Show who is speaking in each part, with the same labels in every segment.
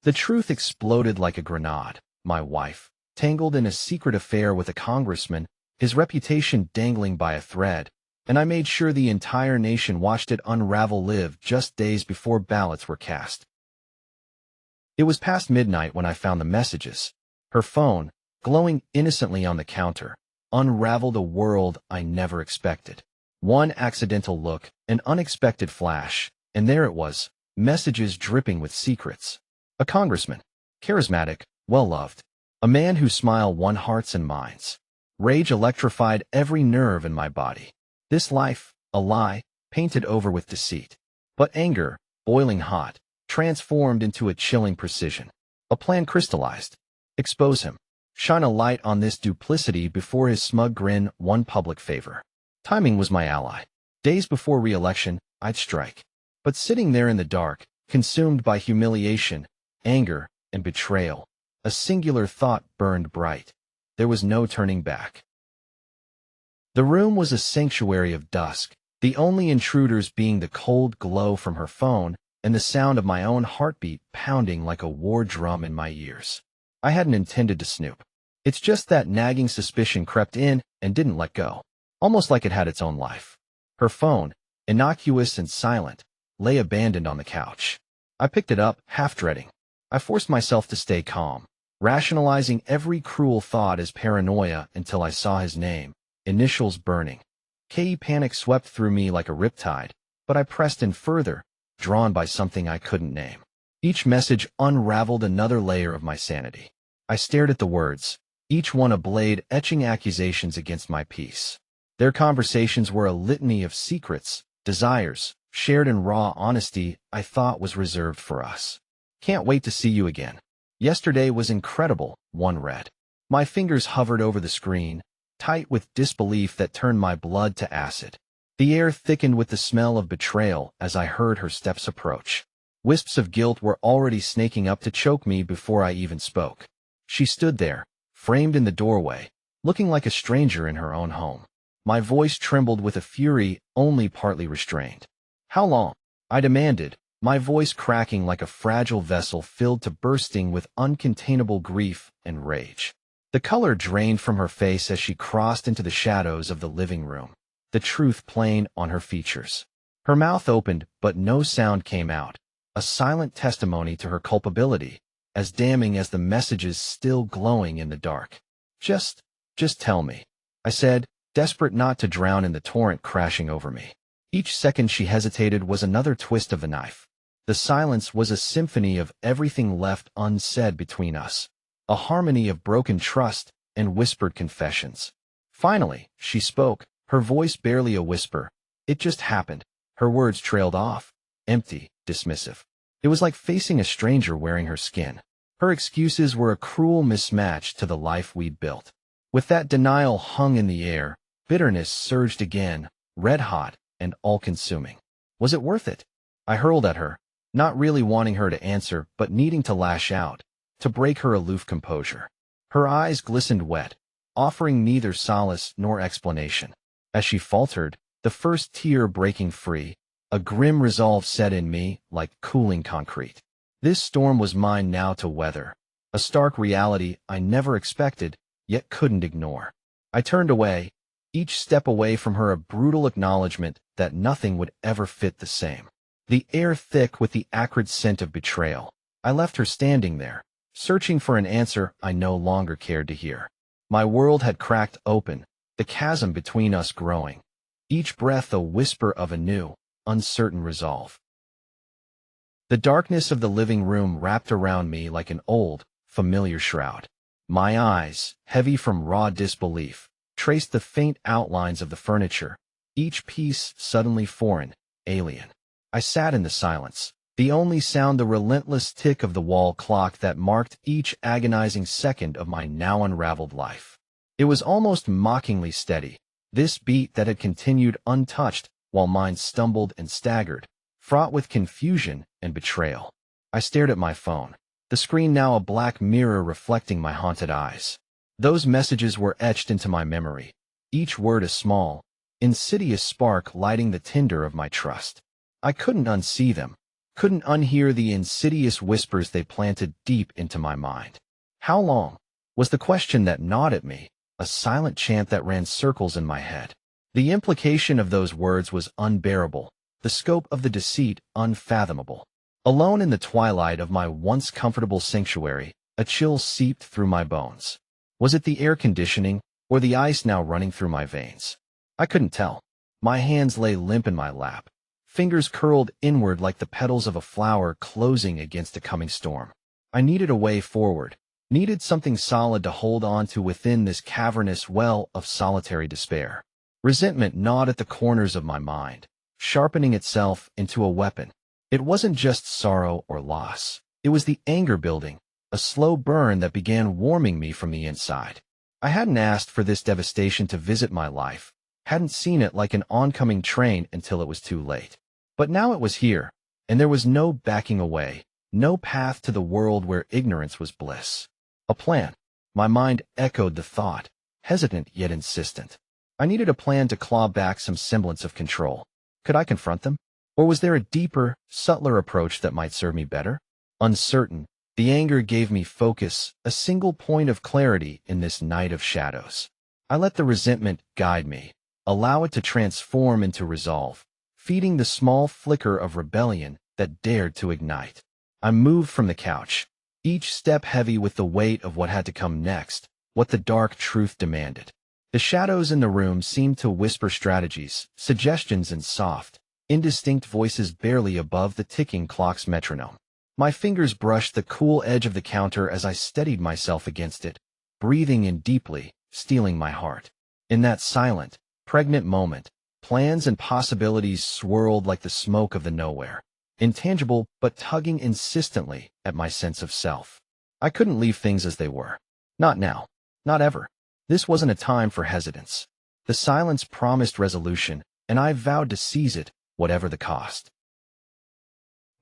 Speaker 1: The truth exploded like a grenade. My wife, tangled in a secret affair with a congressman, his reputation dangling by a thread, and I made sure the entire nation watched it unravel live just days before ballots were cast. It was past midnight when I found the messages. Her phone, glowing innocently on the counter, unraveled a world I never expected. One accidental look, an unexpected flash, and there it was, messages dripping with secrets. A congressman, charismatic, well-loved, a man whose smile won hearts and minds. Rage electrified every nerve in my body. This life, a lie, painted over with deceit. But anger, boiling hot, transformed into a chilling precision. A plan crystallized. Expose him. Shine a light on this duplicity before his smug grin won public favor. Timing was my ally. Days before re-election, I'd strike. But sitting there in the dark, consumed by humiliation, anger, and betrayal, a singular thought burned bright. There was no turning back. The room was a sanctuary of dusk, the only intruders being the cold glow from her phone and the sound of my own heartbeat pounding like a war drum in my ears. I hadn't intended to snoop. It's just that nagging suspicion crept in and didn't let go, almost like it had its own life. Her phone, innocuous and silent, lay abandoned on the couch. I picked it up, half dreading. I forced myself to stay calm, rationalizing every cruel thought as paranoia until I saw his name, initials burning. Panic swept through me like a riptide, but I pressed in further, drawn by something I couldn't name. Each message unraveled another layer of my sanity. I stared at the words, each one a blade etching accusations against my peace. Their conversations were a litany of secrets, desires, shared in raw honesty I thought was reserved for us. Can't wait to see you again. Yesterday was incredible, one read. My fingers hovered over the screen, tight with disbelief that turned my blood to acid. The air thickened with the smell of betrayal as I heard her steps approach. Wisps of guilt were already snaking up to choke me before I even spoke. She stood there, framed in the doorway, looking like a stranger in her own home. My voice trembled with a fury only partly restrained. How long? I demanded, my voice cracking like a fragile vessel filled to bursting with uncontainable grief and rage. The color drained from her face as she crossed into the shadows of the living room, the truth plain on her features. Her mouth opened, but no sound came out, a silent testimony to her culpability, as damning as the messages still glowing in the dark. Just tell me, I said, desperate not to drown in the torrent crashing over me. Each second she hesitated was another twist of the knife. The silence was a symphony of everything left unsaid between us, a harmony of broken trust and whispered confessions. Finally, she spoke, her voice barely a whisper. It just happened. Her words trailed off, empty, dismissive. It was like facing a stranger wearing her skin. Her excuses were a cruel mismatch to the life we'd built. With that denial hung in the air, bitterness surged again, red-hot and all-consuming. Was it worth it? I hurled at her, not really wanting her to answer but needing to lash out, to break her aloof composure. Her eyes glistened wet, offering neither solace nor explanation. As she faltered, the first tear breaking free, a grim resolve set in me like cooling concrete. This storm was mine now to weather, a stark reality I never expected, yet couldn't ignore. I turned away, each step away from her a brutal acknowledgement that nothing would ever fit the same. The air thick with the acrid scent of betrayal. I left her standing there, searching for an answer I no longer cared to hear. My world had cracked open, the chasm between us growing, each breath a whisper of a new, uncertain resolve. The darkness of the living room wrapped around me like an old, familiar shroud. My eyes, heavy from raw disbelief, traced the faint outlines of the furniture, each piece suddenly foreign, alien. I sat in the silence, the only sound the relentless tick of the wall clock that marked each agonizing second of my now unraveled life. It was almost mockingly steady, this beat that had continued untouched while mine stumbled and staggered, fraught with confusion and betrayal. I stared at my phone, the screen now a black mirror reflecting my haunted eyes. Those messages were etched into my memory, each word a small, insidious spark lighting the tinder of my trust. I couldn't unsee them, couldn't unhear the insidious whispers they planted deep into my mind. How long? Was the question that gnawed at me, a silent chant that ran circles in my head. The implication of those words was unbearable, the scope of the deceit unfathomable. Alone in the twilight of my once comfortable sanctuary, a chill seeped through my bones. Was it the air conditioning, or the ice now running through my veins? I couldn't tell. My hands lay limp in my lap, fingers curled inward like the petals of a flower closing against a coming storm. I needed a way forward, needed something solid to hold on to within this cavernous well of solitary despair. Resentment gnawed at the corners of my mind, sharpening itself into a weapon. It wasn't just sorrow or loss. It was the anger building, a slow burn that began warming me from the inside. I hadn't asked for this devastation to visit my life, hadn't seen it like an oncoming train until it was too late. But now it was here, and there was no backing away, no path to the world where ignorance was bliss. A plan. My mind echoed the thought, hesitant yet insistent. I needed a plan to claw back some semblance of control. Could I confront them? Or was there a deeper, subtler approach that might serve me better? Uncertain, the anger gave me focus, a single point of clarity in this night of shadows. I let the resentment guide me, allow it to transform into resolve, feeding the small flicker of rebellion that dared to ignite. I moved from the couch, each step heavy with the weight of what had to come next, what the dark truth demanded. The shadows in the room seemed to whisper strategies, suggestions in soft, indistinct voices barely above the ticking clock's metronome. My fingers brushed the cool edge of the counter as I steadied myself against it, breathing in deeply, steeling my heart. In that silent, pregnant moment, plans and possibilities swirled like the smoke of the nowhere, intangible but tugging insistently at my sense of self. I couldn't leave things as they were. Not now. Not ever. This wasn't a time for hesitance. The silence promised resolution, and I vowed to seize it, whatever the cost.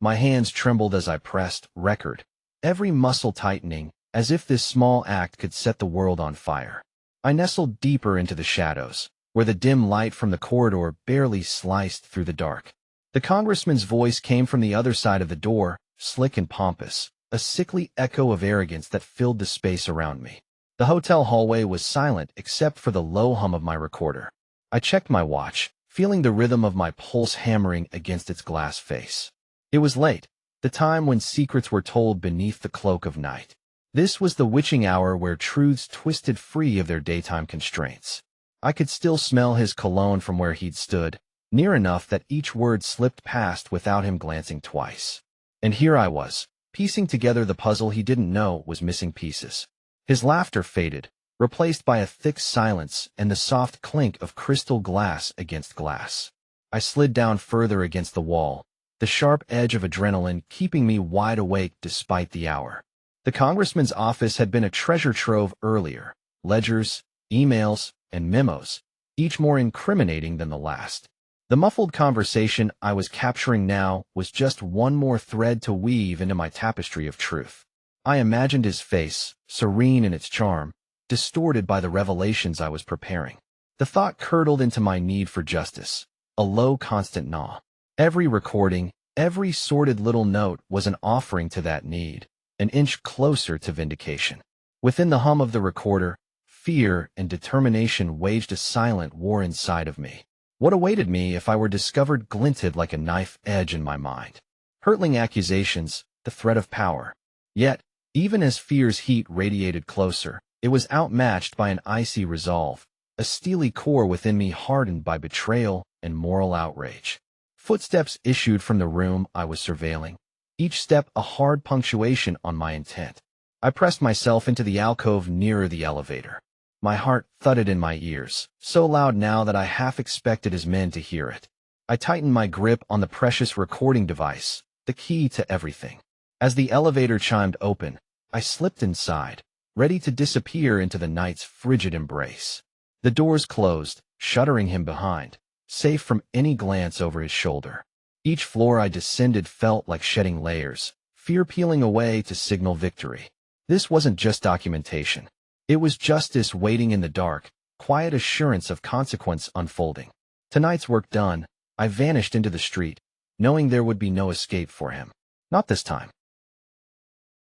Speaker 1: My hands trembled as I pressed record, every muscle tightening, as if this small act could set the world on fire. I nestled deeper into the shadows, where the dim light from the corridor barely sliced through the dark. The congressman's voice came from the other side of the door, slick and pompous, a sickly echo of arrogance that filled the space around me. The hotel hallway was silent except for the low hum of my recorder. I checked my watch, feeling the rhythm of my pulse hammering against its glass face. It was late, the time when secrets were told beneath the cloak of night. This was the witching hour where truths twisted free of their daytime constraints. I could still smell his cologne from where he'd stood, near enough that each word slipped past without him glancing twice. And here I was, piecing together the puzzle he didn't know was missing pieces. His laughter faded, replaced by a thick silence and the soft clink of crystal glass against glass. I slid down further against the wall, the sharp edge of adrenaline keeping me wide awake despite the hour. The congressman's office had been a treasure trove earlier, ledgers, emails, and memos, each more incriminating than the last. The muffled conversation I was capturing now was just one more thread to weave into my tapestry of truth. I imagined his face, serene in its charm, distorted by the revelations I was preparing. The thought curdled into my need for justice, a low constant gnaw. Every recording, every sordid little note was an offering to that need, an inch closer to vindication. Within the hum of the recorder, fear and determination waged a silent war inside of me. What awaited me if I were discovered glinted like a knife edge in my mind. Hurtling accusations, the threat of power. Yet, even as fear's heat radiated closer, it was outmatched by an icy resolve, a steely core within me hardened by betrayal and moral outrage. Footsteps issued from the room I was surveilling, each step a hard punctuation on my intent. I pressed myself into the alcove nearer the elevator. My heart thudded in my ears, so loud now that I half expected his men to hear it. I tightened my grip on the precious recording device, the key to everything. As the elevator chimed open, I slipped inside, ready to disappear into the night's frigid embrace. The doors closed, shuttering him behind, safe from any glance over his shoulder. Each floor I descended felt like shedding layers, fear peeling away to signal victory. This wasn't just documentation. It was justice waiting in the dark, quiet assurance of consequence unfolding. Tonight's work done, I vanished into the street, knowing there would be no escape for him. Not this time.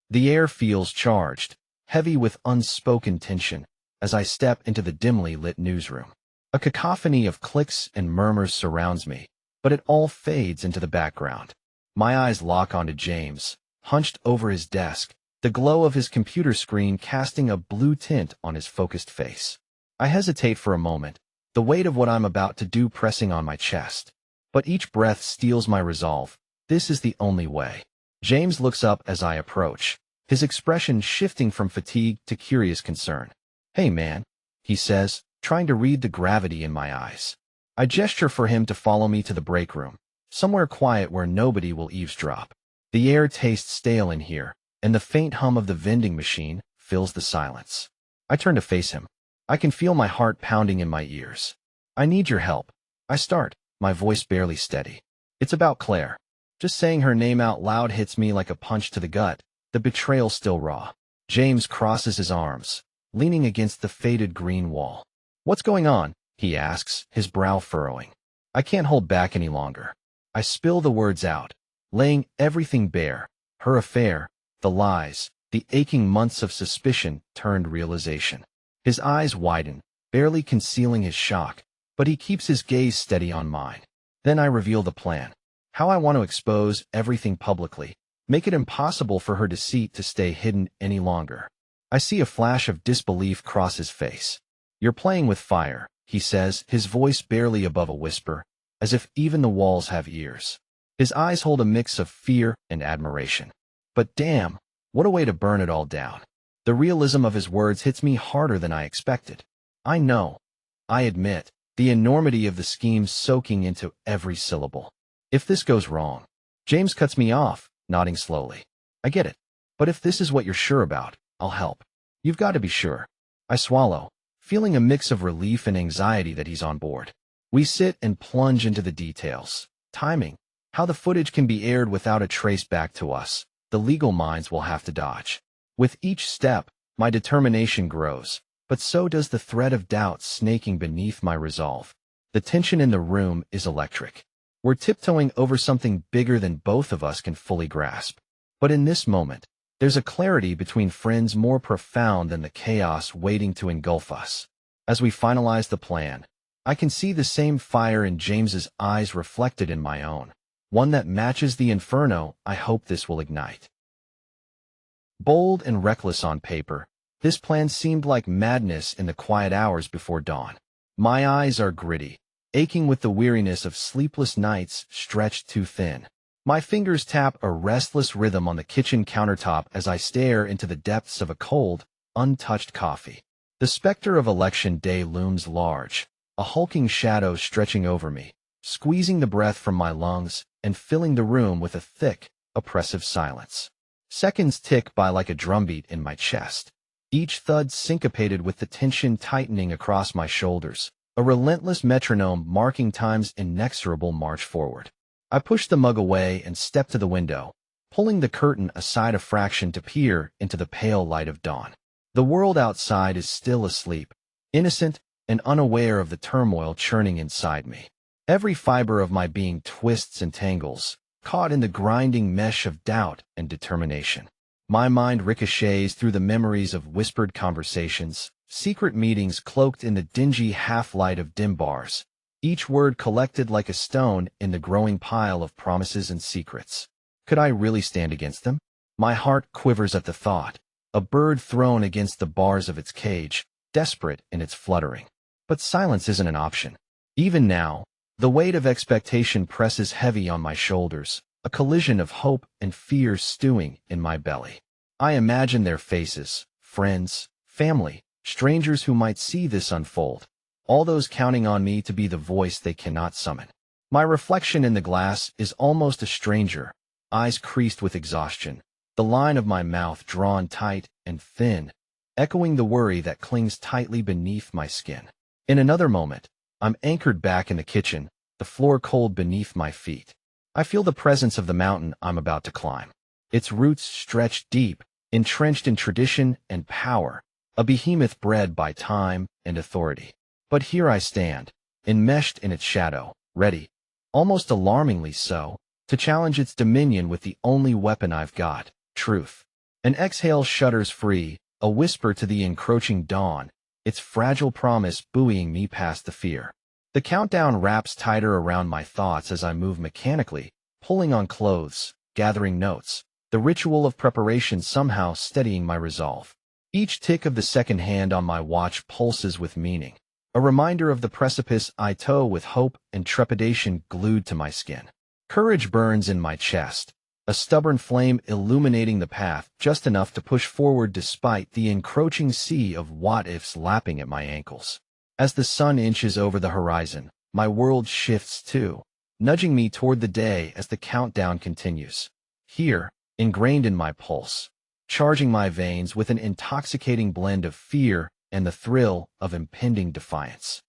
Speaker 1: The air feels charged, heavy with unspoken tension, as I step into the dimly lit newsroom. A cacophony of clicks and murmurs surrounds me, but it all fades into the background. My eyes lock onto James, hunched over his desk, the glow of his computer screen casting a blue tint on his focused face. I hesitate for a moment, the weight of what I'm about to do pressing on my chest. But each breath steals my resolve. This is the only way. James looks up as I approach, his expression shifting from fatigue to curious concern. "Hey, man," he says, trying to read the gravity in my eyes. I gesture for him to follow me to the break room, somewhere quiet where nobody will eavesdrop. The air tastes stale in here, and the faint hum of the vending machine fills the silence. I turn to face him. I can feel my heart pounding in my ears. "I need your help." I start, my voice barely steady. "It's about Claire." Just saying her name out loud hits me like a punch to the gut, the betrayal still raw. James crosses his arms, leaning against the faded green wall. "What's going on?" he asks, his brow furrowing. I can't hold back any longer. I spill the words out, laying everything bare: her affair, the lies, the aching months of suspicion turned realization. His eyes widen, barely concealing his shock, but he keeps his gaze steady on mine. Then I reveal the plan. How I want to expose everything publicly, make it impossible for her deceit to stay hidden any longer. I see a flash of disbelief cross his face. "You're playing with fire," he says, his voice barely above a whisper, as if even the walls have ears. His eyes hold a mix of fear and admiration. But damn, what a way to burn it all down. The realism of his words hits me harder than I expected. I know, I admit, the enormity of the scheme soaking into every syllable. If this goes wrong, James cuts me off, nodding slowly. "I get it. But if this is what you're sure about, I'll help." "You've got to be sure." I swallow, feeling a mix of relief and anxiety that he's on board. We sit and plunge into the details. Timing, how the footage can be aired without a trace back to us, the legal mines will have to dodge. With each step, my determination grows, but so does the thread of doubt snaking beneath my resolve. The tension in the room is electric. We're tiptoeing over something bigger than both of us can fully grasp. But in this moment, there's a clarity between friends more profound than the chaos waiting to engulf us. As we finalize the plan, I can see the same fire in James's eyes reflected in my own, one that matches the inferno I hope this will ignite. Bold and reckless on paper, this plan seemed like madness in the quiet hours before dawn. My eyes are gritty, aching with the weariness of sleepless nights stretched too thin. My fingers tap a restless rhythm on the kitchen countertop as I stare into the depths of a cold, untouched coffee. The specter of election day looms large, a hulking shadow stretching over me, squeezing the breath from my lungs and filling the room with a thick, oppressive silence. Seconds tick by like a drumbeat in my chest, each thud syncopated with the tension tightening across my shoulders, a relentless metronome marking time's inexorable march forward. I push the mug away and step to the window, pulling the curtain aside a fraction to peer into the pale light of dawn. The world outside is still asleep, innocent and unaware of the turmoil churning inside me. Every fiber of my being twists and tangles, caught in the grinding mesh of doubt and determination. My mind ricochets through the memories of whispered conversations, secret meetings cloaked in the dingy half-light of dim bars, each word collected like a stone in the growing pile of promises and secrets. Could I really stand against them? My heart quivers at the thought, a bird thrown against the bars of its cage, desperate in its fluttering. But silence isn't an option. Even now, the weight of expectation presses heavy on my shoulders, a collision of hope and fear stewing in my belly. I imagine their faces, friends, family, strangers who might see this unfold, all those counting on me to be the voice they cannot summon. My reflection in the glass is almost a stranger, eyes creased with exhaustion, the line of my mouth drawn tight and thin, echoing the worry that clings tightly beneath my skin. In another moment, I'm anchored back in the kitchen, the floor cold beneath my feet. I feel the presence of the mountain I'm about to climb. Its roots stretch deep, entrenched in tradition and power, a behemoth bred by time and authority. But here I stand, enmeshed in its shadow, ready, almost alarmingly so, to challenge its dominion with the only weapon I've got, truth. An exhale shudders free, a whisper to the encroaching dawn, its fragile promise buoying me past the fear. The countdown wraps tighter around my thoughts as I move mechanically, pulling on clothes, gathering notes, the ritual of preparation somehow steadying my resolve. Each tick of the second hand on my watch pulses with meaning, a reminder of the precipice I toe with hope and trepidation glued to my skin. Courage burns in my chest, a stubborn flame illuminating the path just enough to push forward despite the encroaching sea of what-ifs lapping at my ankles. As the sun inches over the horizon, my world shifts too, nudging me toward the day as the countdown continues. Here, ingrained in my pulse, charging my veins with an intoxicating blend of fear and the thrill of impending defiance.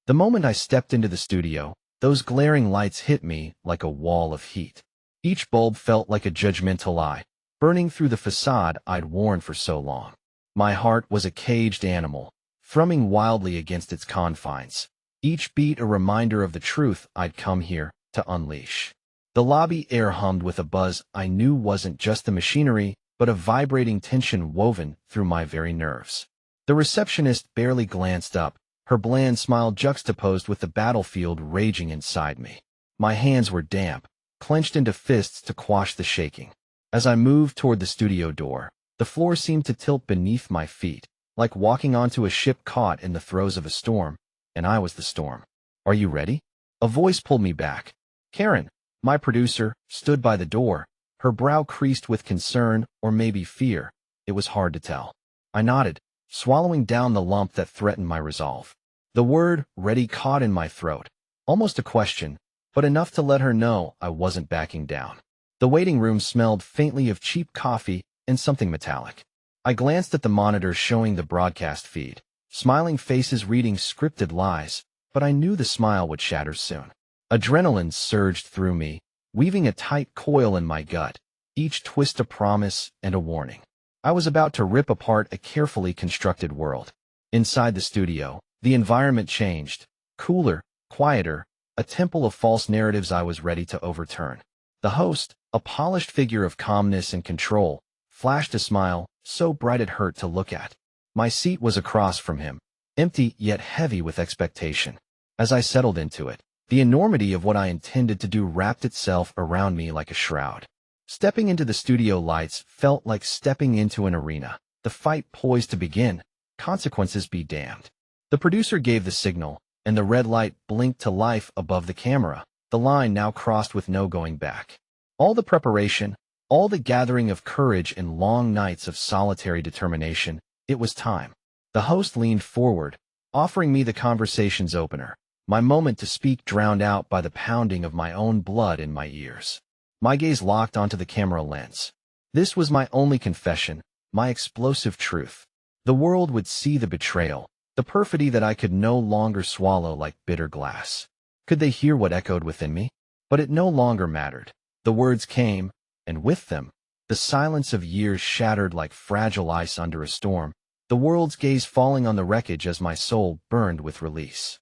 Speaker 1: The moment I stepped into the studio, those glaring lights hit me like a wall of heat. Each bulb felt like a judgmental eye, burning through the facade I'd worn for so long. My heart was a caged animal, thrumming wildly against its confines, each beat a reminder of the truth I'd come here to unleash. The lobby air hummed with a buzz I knew wasn't just the machinery, but a vibrating tension woven through my very nerves. The receptionist barely glanced up, her bland smile juxtaposed with the battlefield raging inside me. My hands were damp, clenched into fists to quash the shaking. As I moved toward the studio door, the floor seemed to tilt beneath my feet, like walking onto a ship caught in the throes of a storm, and I was the storm. "Are you ready?" A voice pulled me back. Karen, my producer, stood by the door, her brow creased with concern or maybe fear. It was hard to tell. I nodded, swallowing down the lump that threatened my resolve. The word "ready" caught in my throat, almost a question, but enough to let her know I wasn't backing down. The waiting room smelled faintly of cheap coffee and something metallic. I glanced at the monitor showing the broadcast feed, smiling faces reading scripted lies, but I knew the smile would shatter soon. Adrenaline surged through me, weaving a tight coil in my gut, each twist a promise and a warning. I was about to rip apart a carefully constructed world. Inside the studio, the environment changed, cooler, quieter, a temple of false narratives I was ready to overturn. The host, a polished figure of calmness and control, flashed a smile so bright it hurt to look at. My seat was across from him, empty yet heavy with expectation. As I settled into it, the enormity of what I intended to do wrapped itself around me like a shroud. Stepping into the studio lights felt like stepping into an arena, the fight poised to begin, consequences be damned. The producer gave the signal, and the red light blinked to life above the camera, the line now crossed with no going back. All the preparation, all the gathering of courage and long nights of solitary determination, it was time. The host leaned forward, offering me the conversation's opener, my moment to speak drowned out by the pounding of my own blood in my ears. My gaze locked onto the camera lens. This was my only confession, my explosive truth. The world would see the betrayal, the perfidy that I could no longer swallow like bitter glass. Could they hear what echoed within me? But it no longer mattered. The words came, and with them, the silence of years shattered like fragile ice under a storm, the world's gaze falling on the wreckage as my soul burned with release.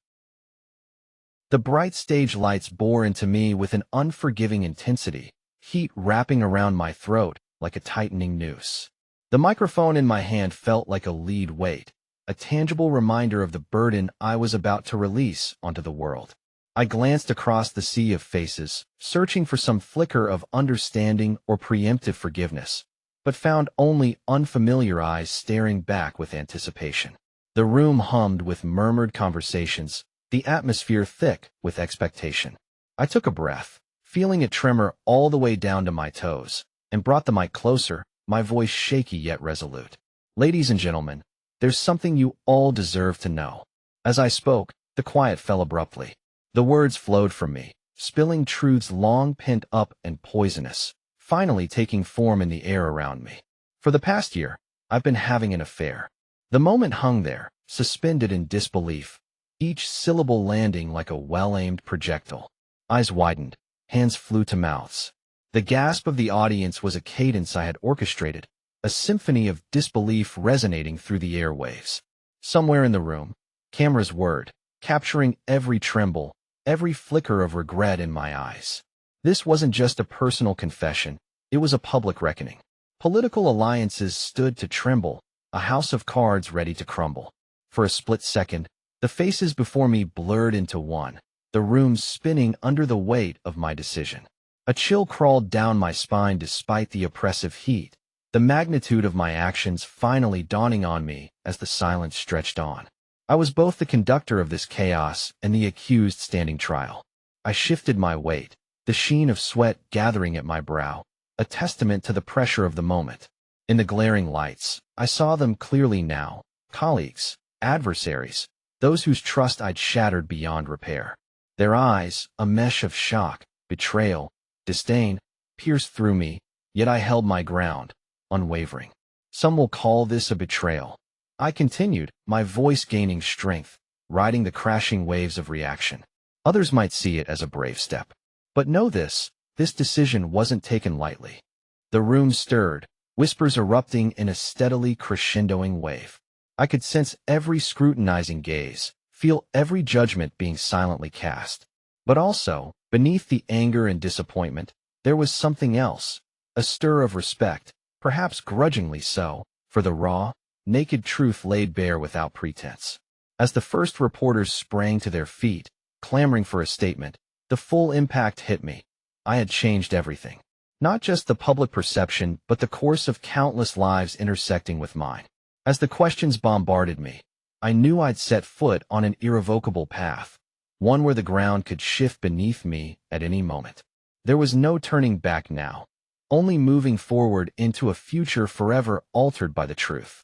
Speaker 1: The bright stage lights bore into me with an unforgiving intensity, heat wrapping around my throat like a tightening noose. The microphone in my hand felt like a lead weight, a tangible reminder of the burden I was about to release onto the world. I glanced across the sea of faces, searching for some flicker of understanding or preemptive forgiveness, but found only unfamiliar eyes staring back with anticipation. The room hummed with murmured conversations, the atmosphere thick with expectation. I took a breath, feeling it tremor all the way down to my toes, and brought the mic closer, my voice shaky yet resolute. "Ladies and gentlemen, there's something you all deserve to know." As I spoke, the quiet fell abruptly. The words flowed from me, spilling truths long pent up and poisonous, finally taking form in the air around me. For the past year, I've been having an affair. The moment hung there, suspended in disbelief, each syllable landing like a well-aimed projectile. Eyes widened, hands flew to mouths. The gasp of the audience was a cadence I had orchestrated, a symphony of disbelief resonating through the airwaves. Somewhere in the room, cameras whirred, capturing every tremble, every flicker of regret in my eyes. This wasn't just a personal confession, it was a public reckoning. Political alliances stood to tremble, a house of cards ready to crumble. For a split second, the faces before me blurred into one, the room spinning under the weight of my decision. A chill crawled down my spine despite the oppressive heat, the magnitude of my actions finally dawning on me as the silence stretched on. I was both the conductor of this chaos and the accused standing trial. I shifted my weight, the sheen of sweat gathering at my brow, a testament to the pressure of the moment. In the glaring lights, I saw them clearly now, colleagues, adversaries, those whose trust I'd shattered beyond repair. Their eyes, a mesh of shock, betrayal, disdain, pierced through me, yet I held my ground, unwavering. Some will call this a betrayal. I continued, my voice gaining strength, riding the crashing waves of reaction. Others might see it as a brave step. But know this decision wasn't taken lightly. The room stirred, whispers erupting in a steadily crescendoing wave. I could sense every scrutinizing gaze, feel every judgment being silently cast. But also, beneath the anger and disappointment, there was something else, a stir of respect, perhaps grudgingly so, for the raw, naked truth laid bare without pretense. As the first reporters sprang to their feet, clamoring for a statement, the full impact hit me. I had changed everything. Not just the public perception, but the course of countless lives intersecting with mine. As the questions bombarded me, I knew I'd set foot on an irrevocable path, one where the ground could shift beneath me at any moment. There was no turning back now, only moving forward into a future forever altered by the truth.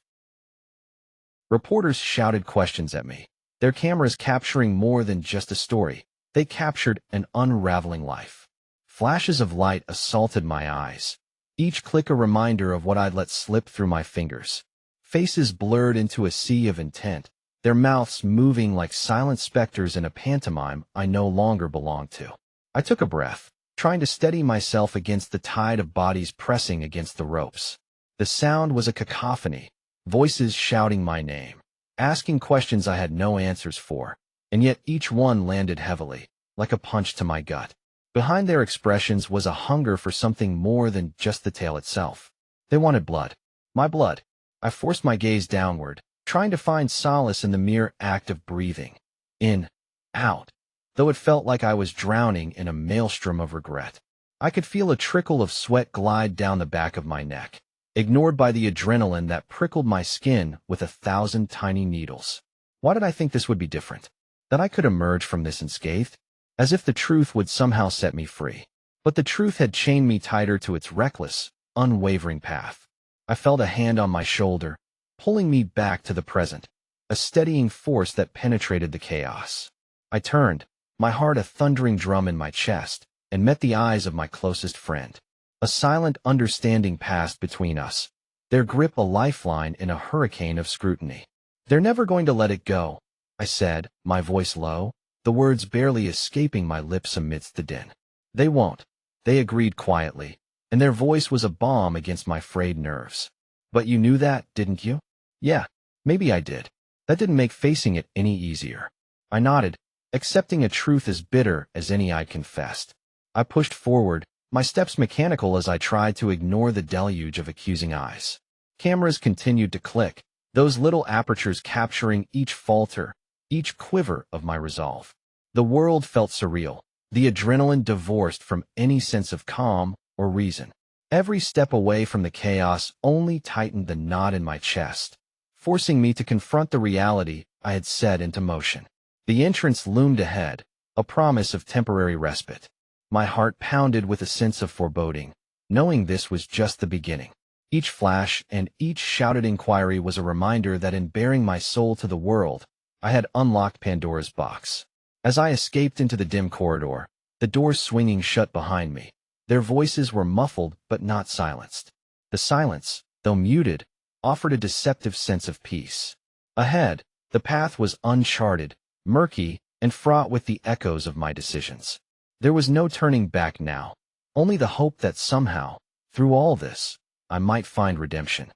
Speaker 1: Reporters shouted questions at me, their cameras capturing more than just a story. They captured an unraveling life. Flashes of light assaulted my eyes, each click a reminder of what I'd let slip through my fingers. Faces blurred into a sea of intent, their mouths moving like silent specters in a pantomime I no longer belonged to. I took a breath, trying to steady myself against the tide of bodies pressing against the ropes. The sound was a cacophony, voices shouting my name, asking questions I had no answers for, and yet each one landed heavily, like a punch to my gut. Behind their expressions was a hunger for something more than just the tale itself. They wanted blood. My blood. I forced my gaze downward, trying to find solace in the mere act of breathing. In, out. Though it felt like I was drowning in a maelstrom of regret. I could feel a trickle of sweat glide down the back of my neck, ignored by the adrenaline that prickled my skin with 1,000 tiny needles. Why did I think this would be different? That I could emerge from this unscathed? As if the truth would somehow set me free. But the truth had chained me tighter to its reckless, unwavering path. I felt a hand on my shoulder, pulling me back to the present, a steadying force that penetrated the chaos. I turned, my heart a thundering drum in my chest, and met the eyes of my closest friend. A silent understanding passed between us, their grip a lifeline in a hurricane of scrutiny. "They're never going to let it go," I said, my voice low, the words barely escaping my lips amidst the din. "They won't," they agreed quietly, and their voice was a balm against my frayed nerves. "But you knew that, didn't you?" "Yeah, maybe I did." That didn't make facing it any easier. I nodded, accepting a truth as bitter as any I'd confessed. I pushed forward, my steps mechanical as I tried to ignore the deluge of accusing eyes. Cameras continued to click, those little apertures capturing each falter, each quiver of my resolve. The world felt surreal, the adrenaline divorced from any sense of calm or reason. Every step away from the chaos only tightened the knot in my chest, forcing me to confront the reality I had set into motion. The entrance loomed ahead, a promise of temporary respite. My heart pounded with a sense of foreboding, knowing this was just the beginning. Each flash and each shouted inquiry was a reminder that in bearing my soul to the world, I had unlocked Pandora's box. As I escaped into the dim corridor, the doors swinging shut behind me, their voices were muffled but not silenced. The silence, though muted, offered a deceptive sense of peace. Ahead, the path was uncharted, murky, and fraught with the echoes of my decisions. There was no turning back now, only the hope that somehow, through all this, I might find redemption.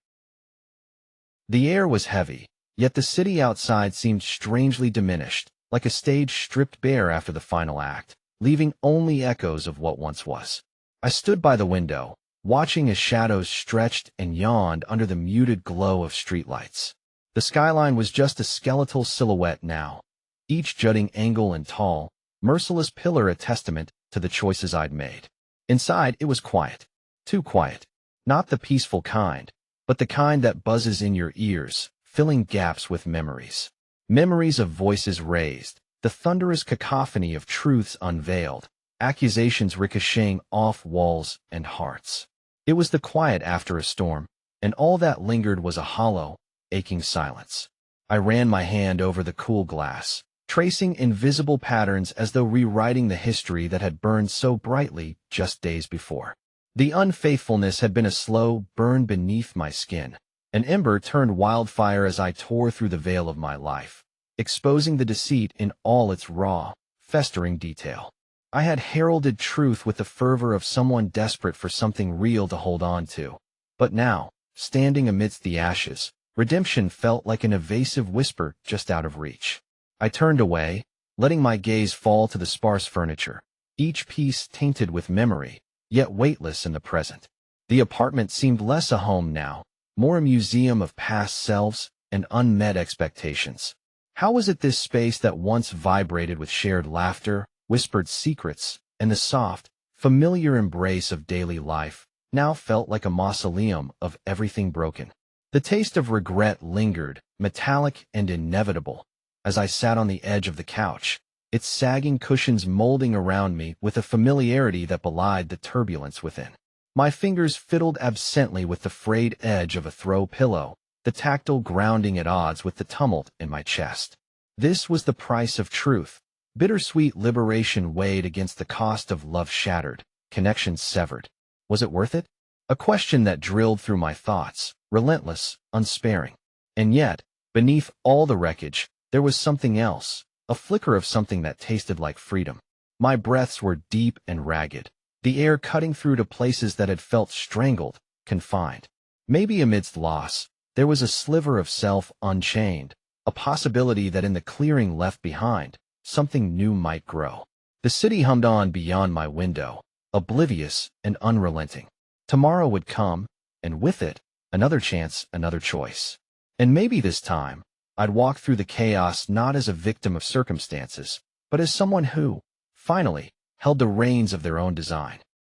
Speaker 1: The air was heavy, yet the city outside seemed strangely diminished, like a stage stripped bare after the final act. leaving only echoes of what once was. I stood by the window, watching as shadows stretched and yawned under the muted glow of streetlights. The skyline was just a skeletal silhouette now, each jutting angle and tall, merciless pillar a testament to the choices I'd made. Inside, it was quiet. Too quiet. Not the peaceful kind, but the kind that buzzes in your ears, filling gaps with memories. Memories of voices raised, the thunderous cacophony of truths unveiled, accusations ricocheting off walls and hearts. It was the quiet after a storm, and all that lingered was a hollow, aching silence. I ran my hand over the cool glass, tracing invisible patterns as though rewriting the history that had burned so brightly just days before. The unfaithfulness had been a slow burn beneath my skin. An ember turned wildfire as I tore through the veil of my life, exposing the deceit in all its raw, festering detail. I had heralded truth with the fervor of someone desperate for something real to hold on to. But now, standing amidst the ashes, redemption felt like an evasive whisper just out of reach. I turned away, letting my gaze fall to the sparse furniture, each piece tainted with memory, yet weightless in the present. The apartment seemed less a home now, more a museum of past selves and unmet expectations. How was it this space that once vibrated with shared laughter, whispered secrets, and the soft, familiar embrace of daily life, now felt like a mausoleum of everything broken? The taste of regret lingered, metallic and inevitable, as I sat on the edge of the couch, its sagging cushions molding around me with a familiarity that belied the turbulence within. My fingers fiddled absently with the frayed edge of a throw pillow, the tactile grounding at odds with the tumult in my chest. This was the price of truth. Bittersweet liberation weighed against the cost of love shattered, connections severed. Was it worth it? A question that drilled through my thoughts, relentless, unsparing. And yet, beneath all the wreckage, there was something else, a flicker of something that tasted like freedom. My breaths were deep and ragged, the air cutting through to places that had felt strangled, confined. Maybe amidst loss, there was a sliver of self unchained, a possibility that in the clearing left behind, something new might grow. The city hummed on beyond my window, oblivious and unrelenting. Tomorrow would come, and with it, another chance, another choice. And maybe this time, I'd walk through the chaos not as a victim of circumstances, but as someone who, finally, held the reins of their own design.